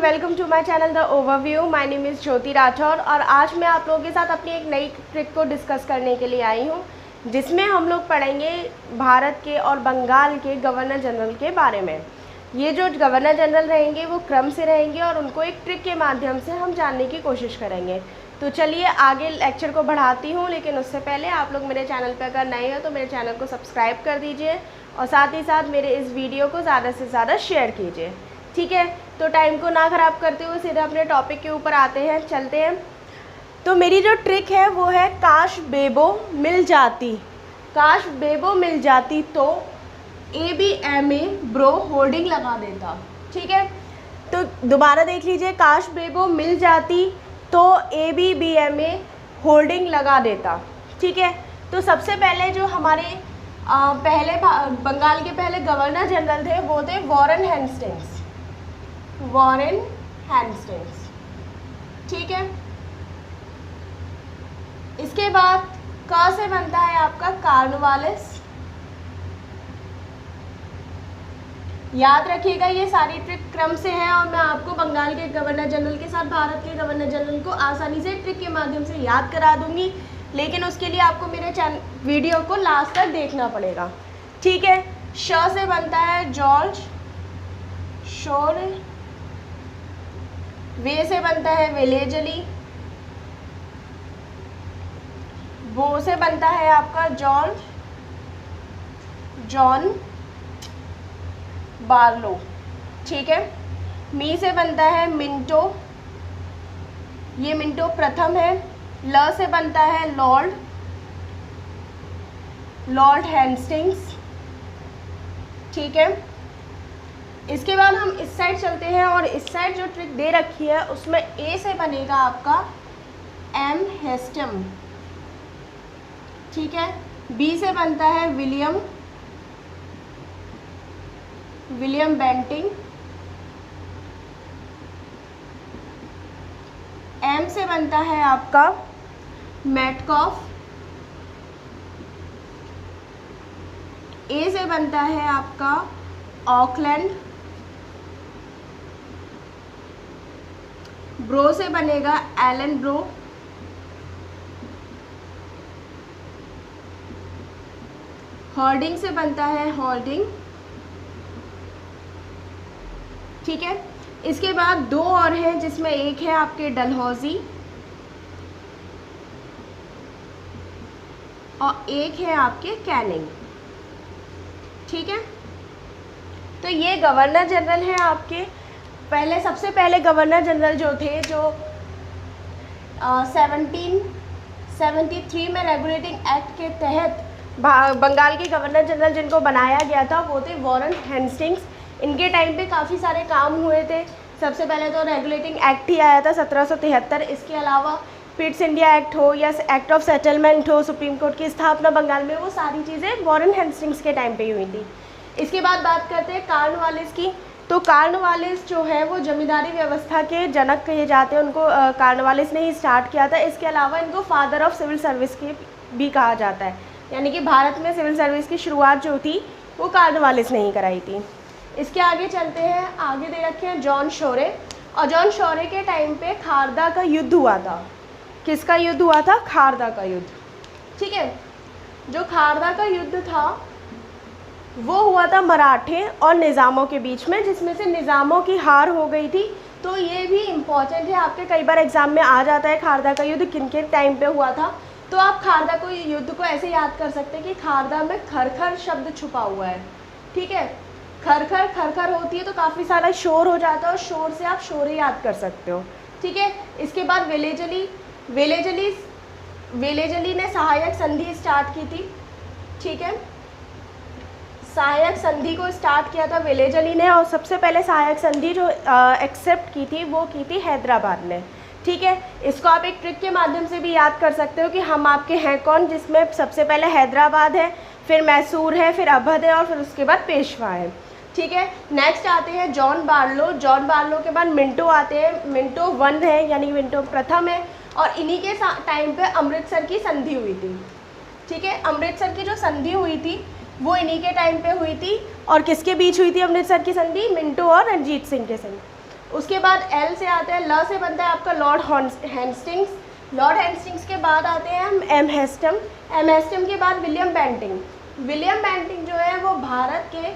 Welcome to my channel the overview. My name is Jyoti Rathore और आज मैं आप लोगों के साथ अपनी एक नई ट्रिक को डिस्कस करने के लिए आई हूँ, जिसमें हम लोग पढ़ेंगे भारत के और बंगाल के गवर्नर जनरल के बारे में। ये जो गवर्नर जनरल रहेंगे वो क्रम से रहेंगे और उनको एक ट्रिक के माध्यम से हम जानने की कोशिश करेंगे। तो चलिए आगे लेक्चर को बढ़ाती हूँ, लेकिन उससे पहले आप लोग मेरे चैनल पर अगर नए हो तो मेरे चैनल को सब्सक्राइब कर दीजिए और साथ ही साथ मेरे इस वीडियो को ज़्यादा से ज़्यादा शेयर कीजिए। ठीक है, तो टाइम को ना ख़राब करते हुए सीधे अपने टॉपिक के ऊपर आते हैं, चलते हैं। तो मेरी जो ट्रिक है वो है काश बेबो मिल जाती। काश बेबो मिल जाती तो ABMA ब्रो होर्डिंग लगा देता। ठीक है, तो दोबारा देख लीजिए, काश बेबो मिल जाती तो ABBMA होर्डिंग लगा देता। ठीक है, तो सबसे पहले जो हमारे पहले बंगाल के पहले गवर्नर जनरल थे वो थे वॉरेन हेस्टिंग्स। वॉरेन हेस्टिंग्स, ठीक है। इसके बाद क से बनता है आपका कॉर्नवालिस। याद रखिएगा ये सारी ट्रिक क्रम से है और मैं आपको बंगाल के गवर्नर जनरल के साथ भारत के गवर्नर जनरल को आसानी से ट्रिक के माध्यम से याद करा दूंगी, लेकिन उसके लिए आपको मेरे वीडियो को लास्ट तक देखना पड़ेगा। ठीक है, श से बनता है जॉर्ज शोर। वे से बनता है विलेजली। वो से बनता है आपका जॉर्ज जॉन बार्लो। ठीक है, मी से बनता है मिंटो। ये मिंटो प्रथम है। ल से बनता है लॉर्ड हेस्टिंग्स। ठीक है, इसके बाद हम इस साइड चलते हैं और इस साइड जो ट्रिक दे रखी है उसमें ए से बनेगा आपका एम हेस्टम। ठीक है, बी से बनता है विलियम बेंटिंग। एम से बनता है आपका मैटकॉफ। ए से बनता है आपका ऑकलैंड। ब्रो से बनेगा एलन ब्रो। हॉर्डिंग से बनता है हॉर्डिंग। ठीक है, इसके बाद दो और हैं जिसमें एक है आपके डलहौजी और एक है आपके कैनिंग। ठीक है, तो ये गवर्नर जनरल हैं आपके। सबसे पहले गवर्नर जनरल जो थे, जो 1773 में रेगुलेटिंग एक्ट के तहत बंगाल के गवर्नर जनरल जिनको बनाया गया था वो थे वॉरेन हेस्टिंग्स। इनके टाइम पे काफ़ी सारे काम हुए थे। सबसे पहले तो रेगुलेटिंग एक्ट ही आया था 1773। इसके अलावा पिट्स इंडिया एक्ट हो या एक्ट ऑफ सेटलमेंट हो, सुप्रीम कोर्ट की स्थापना बंगाल में, वो सारी चीज़ें वॉरेन हेस्टिंग्स के टाइम पे ही हुई थी। इसके बाद बात करते हैं कॉर्नवालिस की। तो कॉर्नवालिस जो है वो जमींदारी व्यवस्था के जनक कहे जाते हैं। उनको कॉर्नवालिस ने ही स्टार्ट किया था। इसके अलावा इनको फादर ऑफ सिविल सर्विस के भी कहा जाता है, यानी कि भारत में सिविल सर्विस की शुरुआत जो थी वो कॉर्नवालिस ने ही कराई थी। इसके आगे चलते हैं, आगे दे रखे हैं जॉन शोरे। और जॉन शोरे के टाइम पे खारदा का युद्ध हुआ था। किसका युद्ध हुआ था? खारदा का युद्ध। ठीक है, जो खारदा का युद्ध था वो हुआ था मराठे और निज़ामों के बीच में, जिसमें से निज़ामों की हार हो गई थी। तो ये भी इम्पॉर्टेंट है, आपके कई बार एग्जाम में आ जाता है खारदा का युद्ध किन के टाइम पे हुआ था। तो आप खारदा को युद्ध को ऐसे याद कर सकते हैं कि खारदा में खरखर शब्द छुपा हुआ है। ठीक है, खरखर होती है तो काफ़ी सारा शोर हो जाता है और शोर से आप शोर याद कर सकते हो। ठीक है, इसके बाद विलेजली ने सहायक संधि स्टार्ट की थी। ठीक है, सहायक संधि को स्टार्ट किया था विलेजली ने और सबसे पहले सहायक संधि जो एक्सेप्ट की थी वो की थी हैदराबाद ने। ठीक है, इसको आप एक ट्रिक के माध्यम से भी याद कर सकते हो कि हम आपके हैं कौन, जिसमें सबसे पहले हैदराबाद है, फिर मैसूर है, फिर अवध है और फिर उसके बाद पेशवा है। ठीक है, नेक्स्ट आते हैं जॉन बार्लो। जॉन बार्लो के बाद मिंटो आते हैं। मिंटो 1 है, यानी मिंटो प्रथम है और इन्हीं के टाइम पे अमृतसर की संधि हुई थी। ठीक है, अमृतसर की जो संधि हुई थी वो इन्हीं के टाइम पे हुई थी। और किसके बीच हुई थी अमृतसर की संधि? मिंटो और रणजीत सिंह के संग। उसके बाद एल से आते हैं, ल से बनता है आपका लॉर्ड हेस्टिंग्स। लॉर्ड हेस्टिंग्स के बाद आते हैं हम एम हेस्टम। एम हेस्टम के बाद विलियम बेंटिंग। विलियम बेंटिंग जो है वो भारत के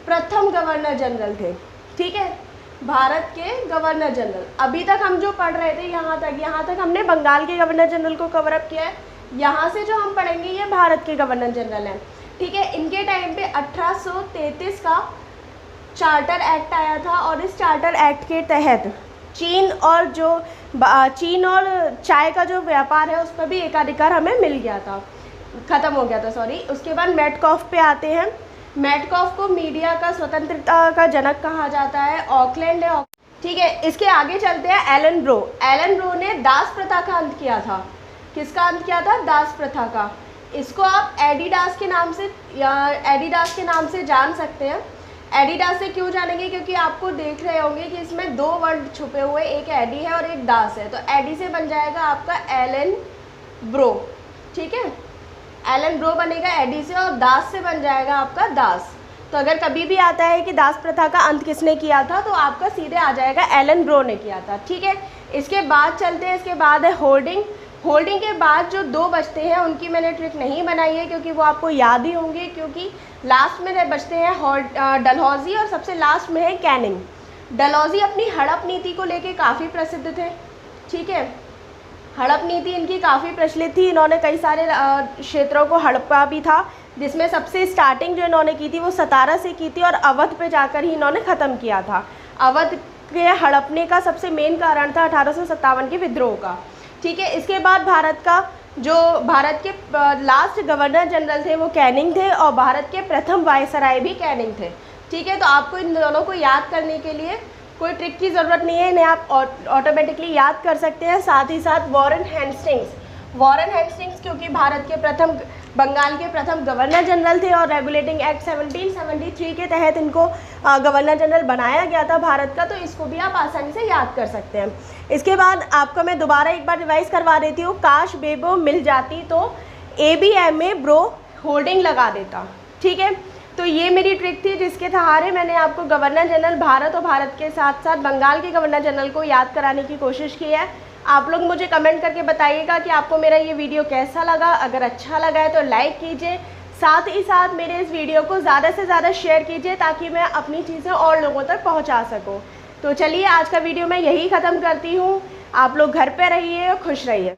प्रथम गवर्नर जनरल थे, ठीक है, भारत के गवर्नर जनरल। अभी तक हम जो पढ़ रहे थे यहाँ तक हमने बंगाल के गवर्नर जनरल को कवर अप किया है। यहाँ से जो हम पढ़ेंगे ये भारत के गवर्नर जनरल हैं, ठीक है। इनके टाइम पे 1833 का चार्टर एक्ट आया था और इस चार्टर एक्ट के तहत चीन और चाय का जो व्यापार है उस पर भी एकाधिकार हमें मिल गया था, ख़त्म हो गया था, सॉरी। उसके बाद मेटकॉफ पे आते हैं। मेटकॉफ को मीडिया का स्वतंत्रता का जनक कहा जाता है, ऑकलैंड है, ठीक है। इसके आगे चलते हैं एलन ब्रो। एलन ब्रो ने दास प्रथा का अंत किया था। किसका अंत किया था? दास प्रथा का। इसको आप एडिडास के नाम से जान सकते हैं। एडिडास से क्यों जानेंगे? क्योंकि आपको देख रहे होंगे कि इसमें दो वर्ड छुपे हुए, एक एडी है और एक दास है, तो एडी से बन जाएगा आपका एलन ब्रो, ठीक है। एलन ब्रो बनेगा एडी से और दास से बन जाएगा आपका दास। तो अगर कभी भी आता है कि दास प्रथा का अंत किसने किया था तो आपका सीधे आ जाएगा एलन ब्रो ने किया था, ठीक है। इसके बाद चलते हैं, इसके बाद है होल्डिंग। होल्डिंग के बाद जो दो बचते हैं उनकी मैंने ट्रिक नहीं बनाई है क्योंकि वो आपको याद ही होंगे, क्योंकि लास्ट में बचते हैं डलहौजी और सबसे लास्ट में है कैनिंग। डलहौजी अपनी हड़प नीति को लेके काफ़ी प्रसिद्ध थे, ठीक है। हड़प नीति इनकी काफ़ी प्रचलित थी। इन्होंने कई सारे क्षेत्रों को हड़पा भी था, जिसमें सबसे स्टार्टिंग जो इन्होंने की थी वो सतारा से की थी और अवध पे जाकर ही इन्होंने ख़त्म किया था। अवध के हड़पने का सबसे मेन कारण था 1857 के विद्रोह का, ठीक है। इसके बाद भारत के लास्ट गवर्नर जनरल थे वो कैनिंग थे और भारत के प्रथम वायसराय भी कैनिंग थे, ठीक है। तो आपको इन दोनों को याद करने के लिए कोई ट्रिक की ज़रूरत नहीं है, इन्हें आप ऑटोमेटिकली याद कर सकते हैं। साथ ही साथ वॉरेन हेस्टिंग्स क्योंकि भारत के बंगाल के प्रथम गवर्नर जनरल थे और रेगुलेटिंग एक्ट 1773 के तहत इनको गवर्नर जनरल बनाया गया था भारत का, तो इसको भी आप आसानी से याद कर सकते हैं। इसके बाद आपको मैं दोबारा एक बार रिवाइज करवा देती हूँ। काश बेबो मिल जाती तो ABMA ब्रो होल्डिंग लगा देता, ठीक है। तो ये मेरी ट्रिक थी जिसके सहारे मैंने आपको गवर्नर जनरल भारत और भारत के साथ साथ बंगाल के गवर्नर जनरल को याद कराने की कोशिश की है। आप लोग मुझे कमेंट करके बताइएगा कि आपको मेरा ये वीडियो कैसा लगा। अगर अच्छा लगा है तो लाइक कीजिए, साथ ही साथ मेरे इस वीडियो को ज़्यादा से ज़्यादा शेयर कीजिए ताकि मैं अपनी चीज़ें और लोगों तक पहुँचा सकूँ। तो चलिए आज का वीडियो मैं यही ख़त्म करती हूँ। आप लोग घर पे रहिए और खुश रहिए।